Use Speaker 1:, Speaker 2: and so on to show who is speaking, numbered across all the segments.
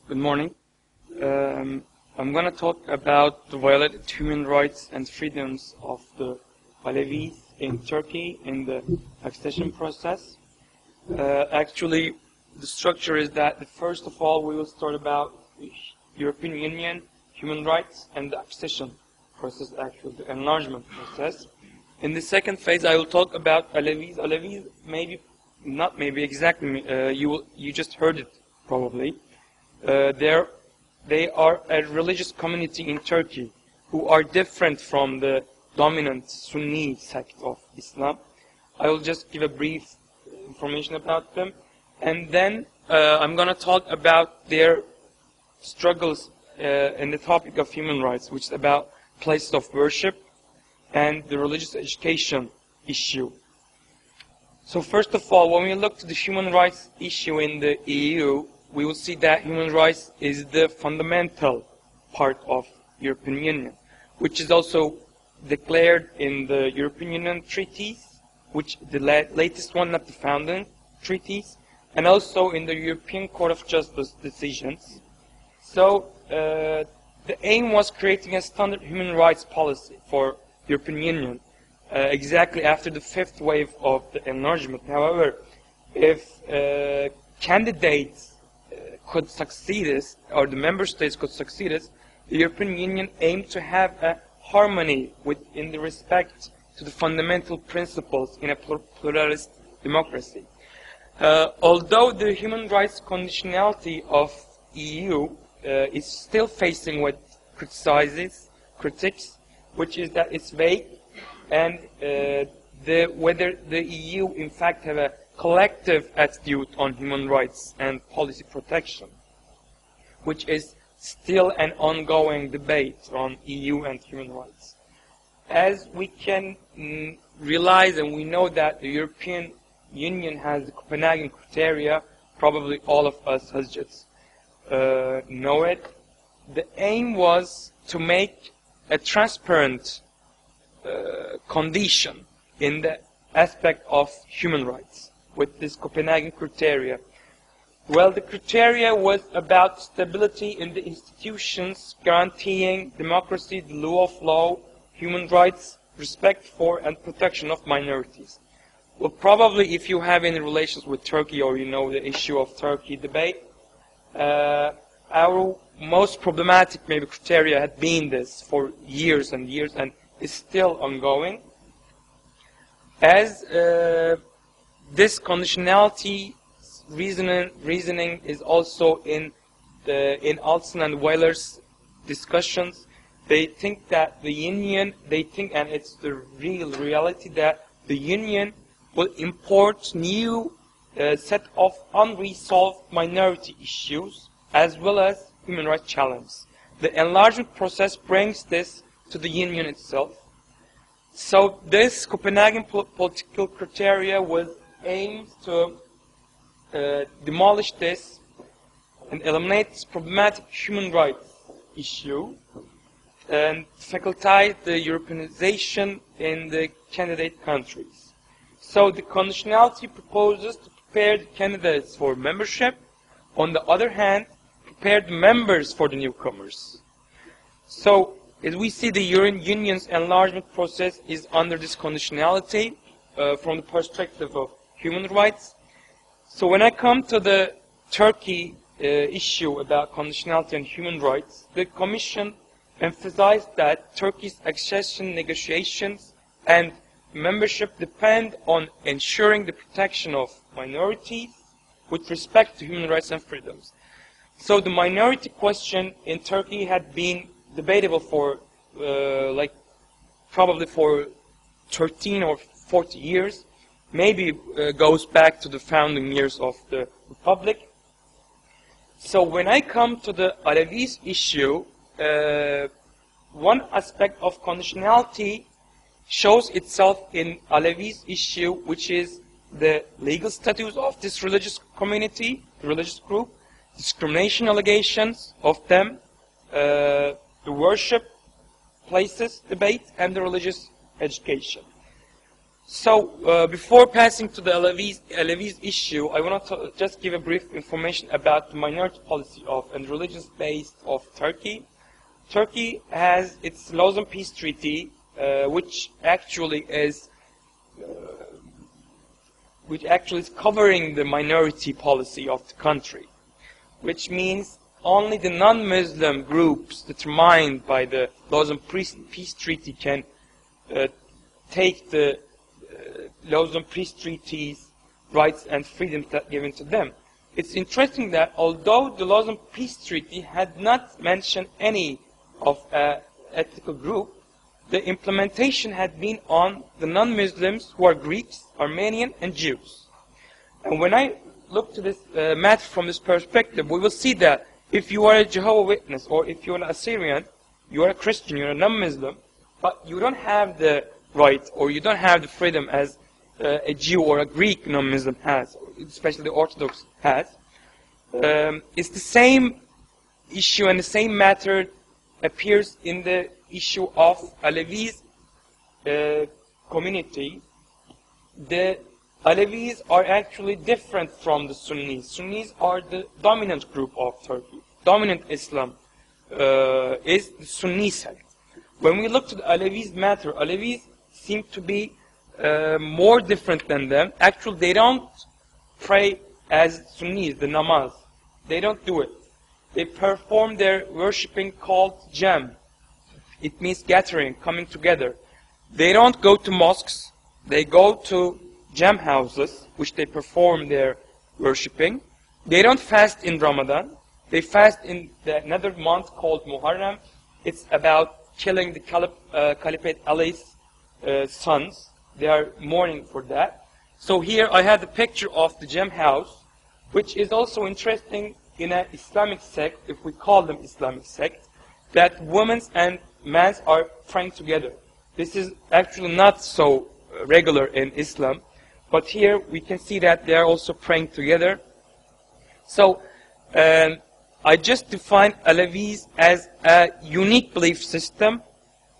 Speaker 1: Good morning. I'm going to talk about the violated human rights and freedoms of the Alevis in Turkey in the accession process. Actually, the structure is that first of all we will start about the European Union, human rights, and the accession process, actually the enlargement process. In the second phase, I will talk about Alevis. Alevis, maybe not maybe exactly. You just heard it probably. They are a religious community in Turkey who are different from the dominant Sunni sect of Islam. I will just give a brief information about them, and then I'm going to talk about their struggles in the topic of human rights, which is about places of worship and the religious education issue. So first of all, when we look to the human rights issue in the EU, we will see that human rights is the fundamental part of European Union, which is also declared in the European Union treaties, which the latest one, not the founding treaties, and also in the European Court of Justice decisions. So the aim was creating a standard human rights policy for European Union exactly after the fifth wave of the enlargement. However, if candidates could succeed, or the member states could succeed, the European Union aimed to have a harmony in the respect to the fundamental principles in a pluralist democracy. Although the human rights conditionality of EU is still facing what critics, which is that it's vague, and whether the EU in fact have a collective attitude on human rights and policy protection, which is still an ongoing debate on EU and human rights. As we can realize, and we know that the European Union has the Copenhagen criteria, probably all of us has just know it. The aim was to make a transparent condition in the aspect of human rights with this Copenhagen criteria. Well, the criteria was about stability in the institutions, guaranteeing democracy, the rule of law, human rights, respect for and protection of minorities. Well, probably if you have any relations with Turkey, or you know the issue of Turkey debate, our most problematic maybe criteria had been this for years and years, and is still ongoing. As this conditionality reasoning is also in Alston and Weiler's discussions. They think that the Union, and it's the real reality, that the Union will import new set of unresolved minority issues as well as human rights challenges. The enlargement process brings this to the Union itself. So this Copenhagen political criteria was aimed to demolish this and eliminate this problematic human rights issue and facilitate the Europeanization in the candidate countries. So the conditionality proposes to prepare the candidates for membership. On the other hand, prepare the members for the newcomers. So as we see, the European Union's enlargement process is under this conditionality from the perspective of human rights. So when I come to the Turkey issue about conditionality and human rights, the Commission emphasized that Turkey's accession negotiations and membership depend on ensuring the protection of minorities with respect to human rights and freedoms. So the minority question in Turkey had been debatable for probably for 13 or 40 years, maybe goes back to the founding years of the Republic. So when I come to the Alevis issue, one aspect of conditionality shows itself in Alevis issue, which is the legal status of this religious community, the religious group, discrimination allegations of them, the worship places debate, and the religious education. So before passing to the Alevis issue, I want to just give a brief information about the minority policy of and religious base of Turkey. Turkey has its Laws and Peace Treaty, which actually is covering the minority policy of the country, which means only the non-Muslim groups determined by the Laws and Peace Treaty can take the Laws and Peace Treaties, rights and freedoms that given to them. It's interesting that although the Laws and Peace Treaty had not mentioned any of ethnic group, the implementation had been on the non-Muslims who are Greeks, Armenian and Jews. And when I look to this matter from this perspective, we will see that if you are a Jehovah's Witness or if you're an Assyrian, you are a Christian, you're a non-Muslim, but you don't have the right or you don't have the freedom as a Jew or a Greek non-Muslim has, especially the Orthodox has. It's the same issue and the same matter appears in the issue of Alevis community. The Alevis are actually different from the Sunnis. Sunnis are the dominant group of Turkey. Dominant Islam is the Sunni sect. When we look to the Alevis matter, Alevis seem to be more different than them. Actually, they don't pray as Sunnis, the namaz. They don't do it. They perform their worshipping called jam. It means gathering, coming together. They don't go to mosques. They go to jam houses, which they perform their worshipping. They don't fast in Ramadan. They fast in another month called Muharram. It's about killing the Caliphate Ali's sons. They are mourning for that. So here I have the picture of the jam house, which is also interesting in an Islamic sect, if we call them Islamic sect, that women and men are praying together. This is actually not so regular in Islam, but here we can see that they are also praying together. So I just define Alevis as a unique belief system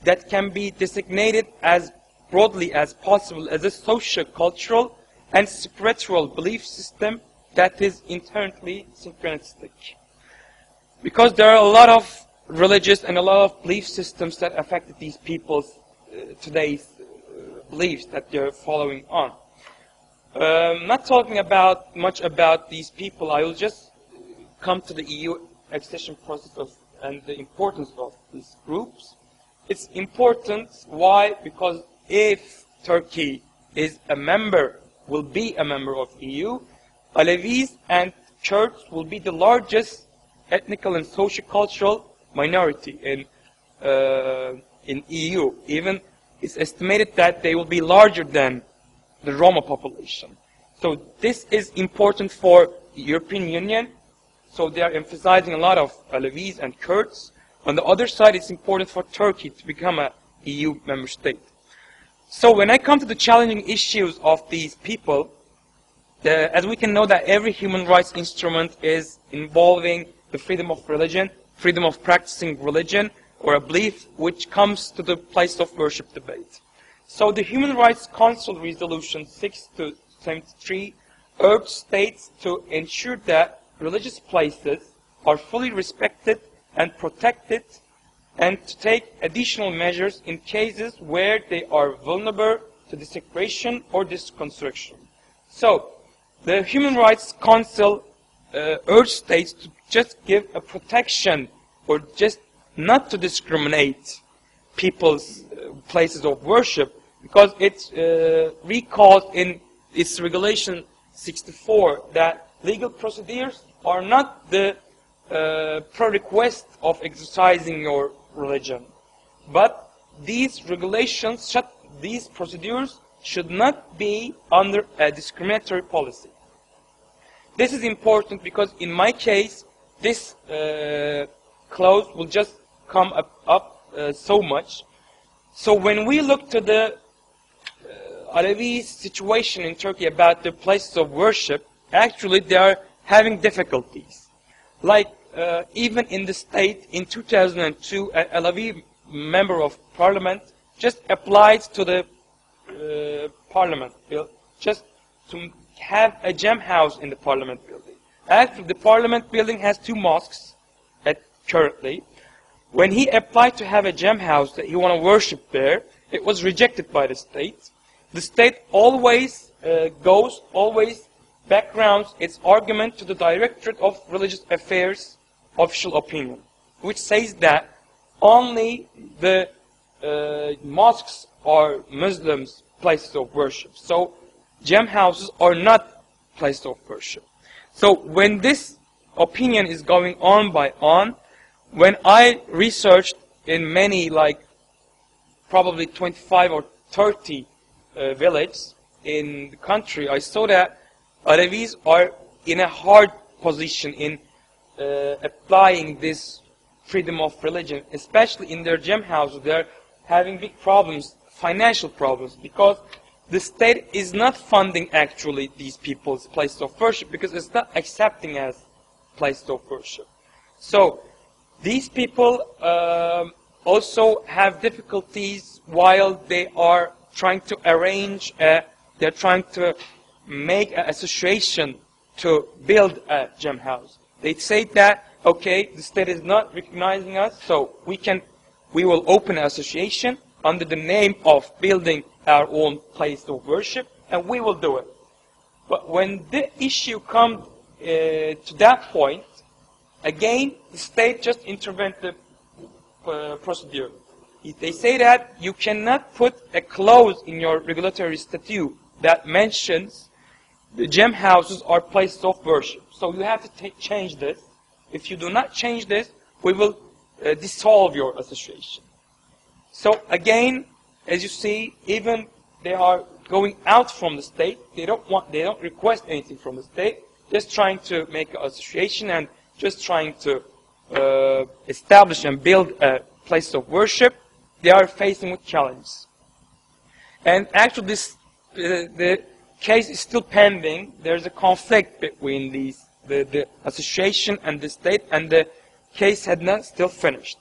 Speaker 1: that can be designated as broadly as possible as a social, cultural, and spiritual belief system that is inherently synchronistic. Because there are a lot of religious and a lot of belief systems that affected these people's today's beliefs that they're following on. Not talking much about these people, I will just come to the EU accession process and the importance of these groups. It's important. Why? Because if Turkey is a member, will be a member of EU, Alevis and Kurds will be the largest ethnic and socio-cultural minority in EU. Even it's estimated that they will be larger than the Roma population. So this is important for the European Union. So they are emphasizing a lot of Alevis and Kurds. On the other side, it's important for Turkey to become a EU member state. So when I come to the challenging issues of these people, as we can know that every human rights instrument is involving the freedom of religion, freedom of practicing religion, or a belief which comes to the place of worship debate. So the Human Rights Council Resolution 6-73 urged states to ensure that religious places are fully respected and protected, and to take additional measures in cases where they are vulnerable to desecration or deconstruction. So, the Human Rights Council urged states to just give a protection or just not to discriminate people's places of worship, because it recalls in its Regulation 64 that legal procedures are not the prerequisite of exercising your religion. But these regulations, these procedures should not be under a discriminatory policy. This is important because in my case, this clause will just come up so much. So when we look to the Alevi situation in Turkey about the places of worship, actually they are having difficulties. Like even in the state in 2002, an Alevi member of parliament just applied to the parliament built, just to have a jam house in the parliament building. Actually, the parliament building has 2 mosques currently. When he applied to have a jam house that he want to worship there, it was rejected by the state. The state always always backgrounds its argument to the Directorate of Religious Affairs official opinion, which says that only the mosques are Muslims' places of worship. So jam houses are not places of worship. So when this opinion is going on by on, when I researched in many, like probably 25 or 30 villages in the country, I saw that Alevis are in a hard position in applying this freedom of religion, especially in their jam houses. They're having big problems, financial problems, because the state is not funding actually these people's places of worship, because it's not accepting as places of worship. So these people also have difficulties while they are trying to arrange, they're trying to make an association to build a jam house. They say that, okay, the state is not recognizing us, so we will open an association under the name of building our own place of worship, and we will do it. But when the issue comes to that point, again, the state just intervened the procedure. They say that you cannot put a clause in your regulatory statute that mentions the jam houses are places of worship. So you have to change this. If you do not change this, we will dissolve your association. So again, as you see, even they are going out from the state. They don't request anything from the state. Just trying to make an association and just trying to establish and build a place of worship. They are facing with challenges. And actually, the case is still pending. There's a conflict between the association and the state, and the case had not still finished.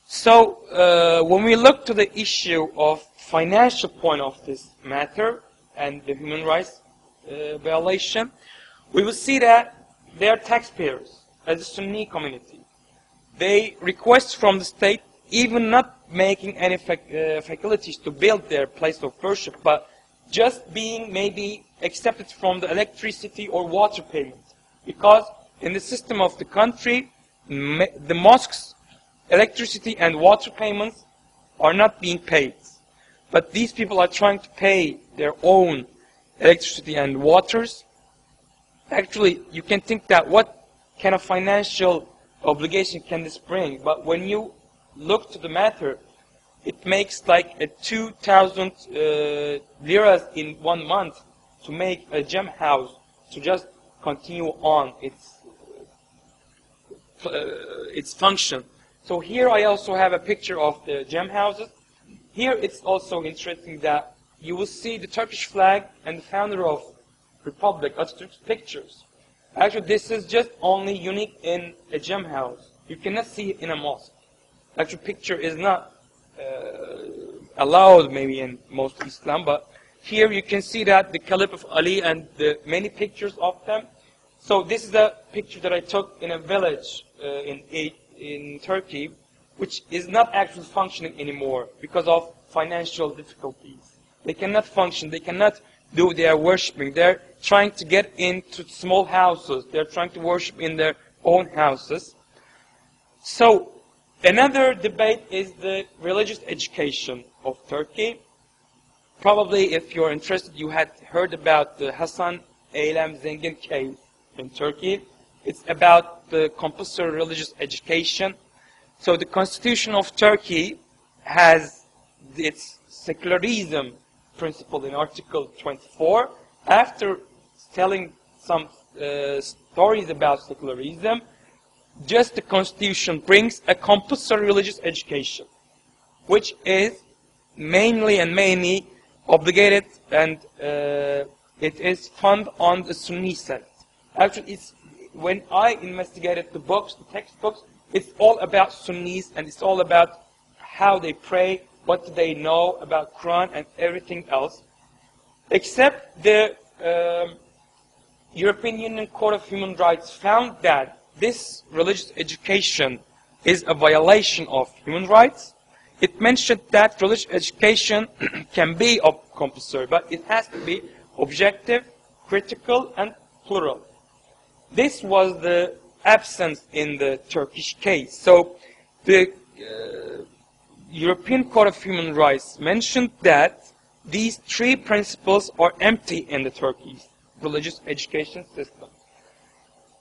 Speaker 1: So when we look to the issue of financial point of this matter and the human rights violation, we will see that they are taxpayers as a Sunni community. They request from the state, even not making any faculties to build their place of worship, but just being maybe accepted from the electricity or water payment. Because in the system of the country, the mosques, electricity and water payments are not being paid. But these people are trying to pay their own electricity and waters. Actually, you can think that what kind of financial obligation can this bring? But when you look to the matter, it makes like a 2,000 liras in 1 month to make a jam house to just continue on its function. So here I also have a picture of the jam houses. Here it's also interesting that you will see the Turkish flag and the founder of Republic, Atatürk's pictures. Actually, this is just only unique in a jam house. You cannot see it in a mosque. Actually, picture is not allowed maybe in most Islam, but here you can see that the Caliph of Ali and the many pictures of them. So this is a picture that I took in a village in Turkey, which is not actually functioning anymore because of financial difficulties. They cannot function. They cannot do their worshipping. They're trying to get into small houses. They're trying to worship in their own houses. So another debate is the religious education of Turkey. Probably if you're interested, you had heard about the Hasan Eylem Zengin case in Turkey. It's about the compulsory religious education. So the Constitution of Turkey has its secularism principle in Article 24. After telling some stories about secularism, just the Constitution brings a compulsory religious education, which is mainly obligated, and it is funded on the Sunni sect. Actually, when I investigated the books, the textbooks, it's all about Sunnis, and it's all about how they pray, what do they know about Quran and everything else, except the European Union Court of Human Rights found that this religious education is a violation of human rights. It mentioned that religious education can be compulsory, but it has to be objective, critical, and plural. This was the absence in the Turkish case. So the European Court of Human Rights mentioned that these three principles are empty in the Turkish religious education system.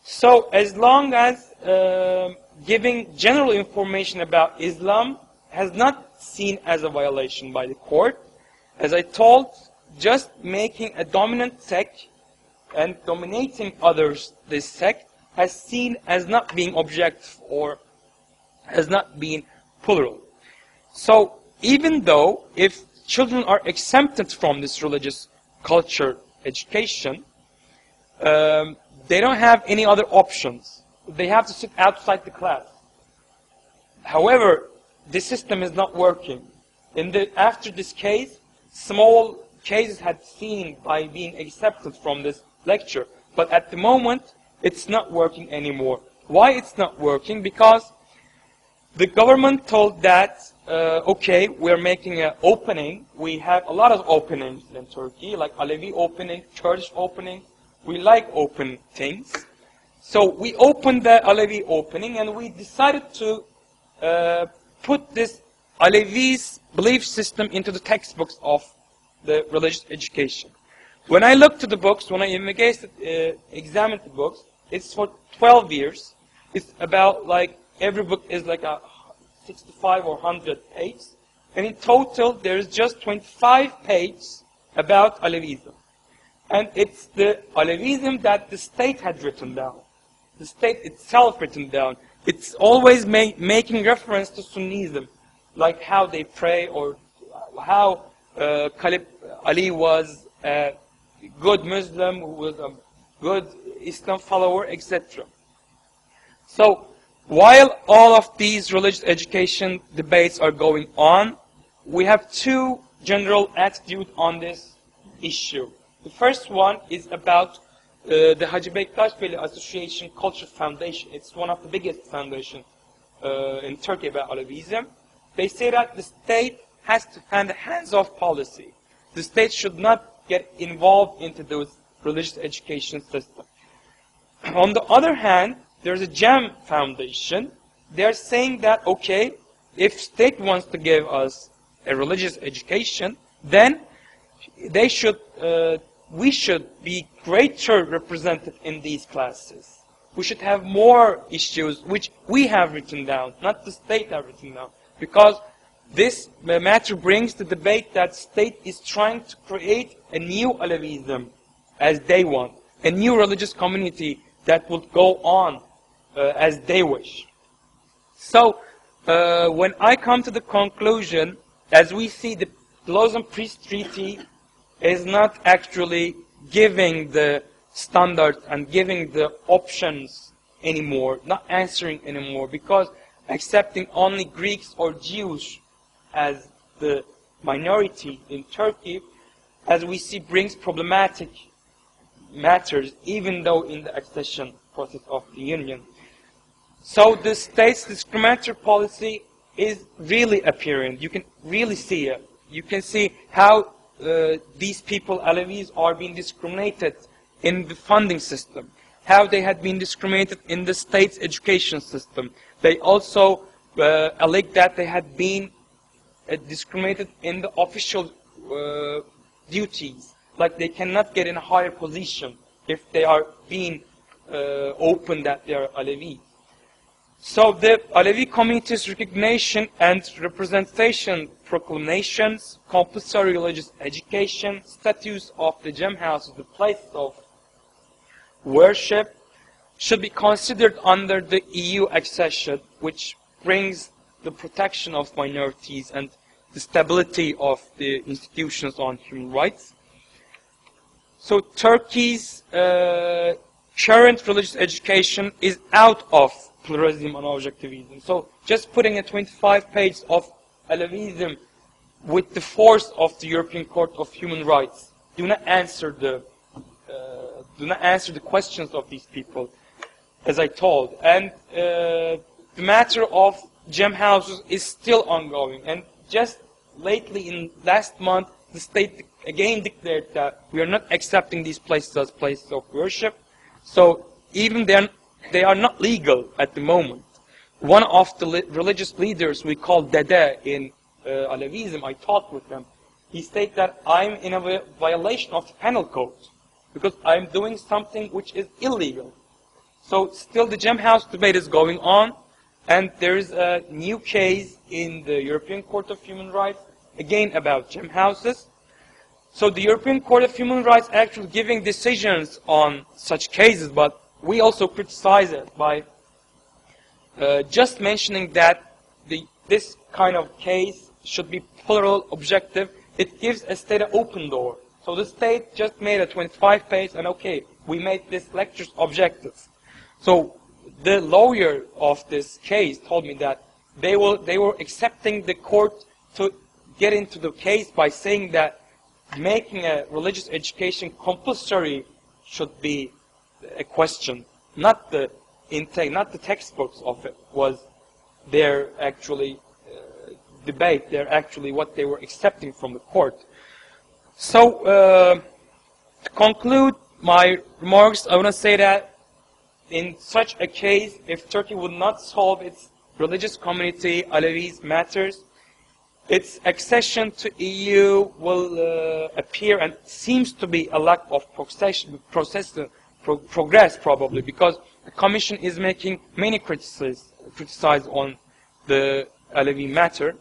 Speaker 1: So as long as giving general information about Islam has not seen as a violation by the court, as I told, just making a dominant sect and dominating others, this sect, has seen as not being objective or has not been plural. So even though if children are exempted from this religious culture education, they don't have any other options. They have to sit outside the class. However, the system is not working. After this case, small cases had seen by being accepted from this lecture. But at the moment, it's not working anymore. Why it's not working? Because the government told that, okay, we're making an opening. We have a lot of openings in Turkey, like Alevi opening, Kurdish opening. We like open things. So we opened the Alevi opening and we decided to put this Alevi's belief system into the textbooks of the religious education. When I looked at the books, when I examined the books, it's for 12 years. It's about like, every book is like a 65 or 100 pages. And in total, there is just 25 pages about Alevism. And it's the Alevism that the state had written down. The state itself written down. It's always making reference to Sunnism, like how they pray or how Caliph Ali was a good Muslim, who was a good Islam follower, etc. So, while all of these religious education debates are going on, we have two general attitudes on this issue. The first one is about the Hacı Bektaş Veli Association Culture Foundation. It's one of the biggest foundations in Turkey about Alevism. They say that the state has to have a hands-off policy. The state should not get involved into those religious education system. On the other hand, there's a GEM Foundation. They're saying that, okay, if state wants to give us a religious education, then they should, we should be greater represented in these classes. We should have more issues which we have written down, not the state have written down. Because this matter brings the debate that state is trying to create a new Alevism as they want, a new religious community that would go on as they wish. So, when I come to the conclusion, as we see the Lausanne Peace Treaty is not actually giving the standards and giving the options anymore, not answering anymore, because accepting only Greeks or Jews as the minority in Turkey, as we see, brings problematic matters, even though in the accession process of the Union. So the state's discriminatory policy is really apparent. You can really see it. You can see how these people, Alevis, are being discriminated in the funding system, how they had been discriminated in the state's education system. They also allege that they had been discriminated in the official duties, like they cannot get in a higher position if they are being open that they are Alevi. So the Alevi community's recognition and representation proclamations, compulsory religious education, status of the Gem houses, the places of worship, should be considered under the EU accession, which brings the protection of minorities and the stability of the institutions on human rights. So Turkey's current religious education is out of pluralism and objectivism. So just putting a 25 pages of Alevism with the force of the European Court of Human Rights, do not answer the questions of these people, as I told. And the matter of gem houses is still ongoing. And just lately, in last month, the state again declared that we are not accepting these places as places of worship. So even then, they are not legal at the moment. One of the religious leaders we call Dede in Alevism, I talked with them. He stated that I'm in a violation of the penal code because I'm doing something which is illegal. So still the gem house debate is going on, and there is a new case in the European Court of Human Rights, again about gem houses. So the European Court of Human Rights actually giving decisions on such cases, but we also criticize it by just mentioning that this kind of case should be plural, objective. It gives a state an open door. So the state just made a 25-page, and okay, we made this lecture's objective. So the lawyer of this case told me that they were accepting the court to get into the case by saying that making a religious education compulsory should be a question, not the intake, not the textbooks of it was their actually debate. They're actually what they were accepting from the court. So to conclude my remarks, I want to say that in such a case, if Turkey would not solve its religious community, Alevis matters, its accession to EU will appear, and seems to be a lack of progress probably, because the Commission is making many criticisms on the Alevi matter.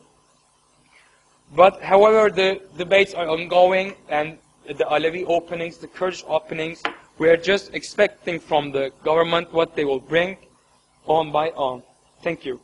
Speaker 1: But however, the debates are ongoing, and the Alevi openings, the Kurdish openings, we are just expecting from the government what they will bring on by on. Thank you.